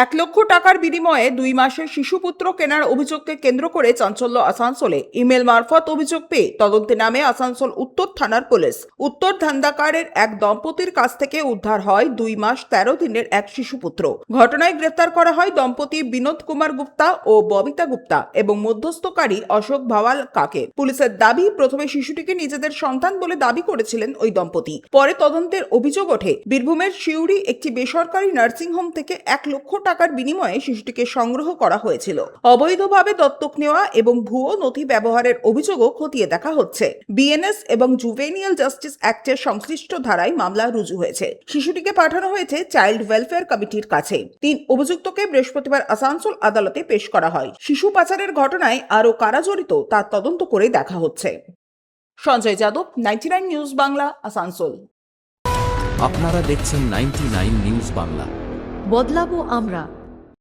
1,00,000 টাকার বিনিময়ে 2 মাসের শিশুপুত্র কেনার অভিযোগকে কেন্দ্র করে চাঞ্চল্য আসানসোলে। ইমেল মারফত অভিযোগ পেয়ে তদন্তে নামে আসানসোল উত্তর থানার পুলিশ। উত্তর ধান্দাকারের এক দম্পতির কাছ থেকে উদ্ধার হয় 2 মাস 13 দিনের এক শিশুপুত্র। ঘটনায় গ্রেফতার করা হয় দম্পতি বিনোদ কুমার গুপ্তা ও ববিতা গুপ্তা এবং মধ্যস্থকারী অশোক ভাওয়াল কাকে। পুলিশের দাবি, প্রথমে শিশুটিকে নিজেদের সন্তান বলে দাবি করেছিলেন ওই দম্পতি। পরে তদন্তের অভিযোগ ওঠে বীরভূমের সিউড়ি একটি বেসরকারি নার্সিংহোম থেকে 1,00,000 টাকার বিনিময়ে শিশুটিকে সংগ্রহ করা হয়েছিল। অবৈধভাবে দত্তক নেওয়া এবং ভুয়ো নথি ব্যবহারের অভিযোগও খতিয়ে দেখা হচ্ছে। বিএনএস এবং জুভেনিয়াল জাস্টিস অ্যাক্টের সংশ্লিষ্ট ধারায় মামলা রুজু হয়েছে। শিশুটিকে পাঠানো হয়েছে চাইল্ড ওয়েলফেয়ার কমিটির কাছে। 3 অভিযুক্তকে বৃহস্পতিবার আসানসোল আদালতে পেশ করা হয়। শিশু পাচারের ঘটনায় আরও কারা জড়িত তা তদন্ত করে দেখা হচ্ছে। সঞ্জয় যাদব, 99 নিউজ বাংলা, আসানসোল। আপনারা দেখছেন 99 নিউজ বাংলা। বদলাবো আমরা।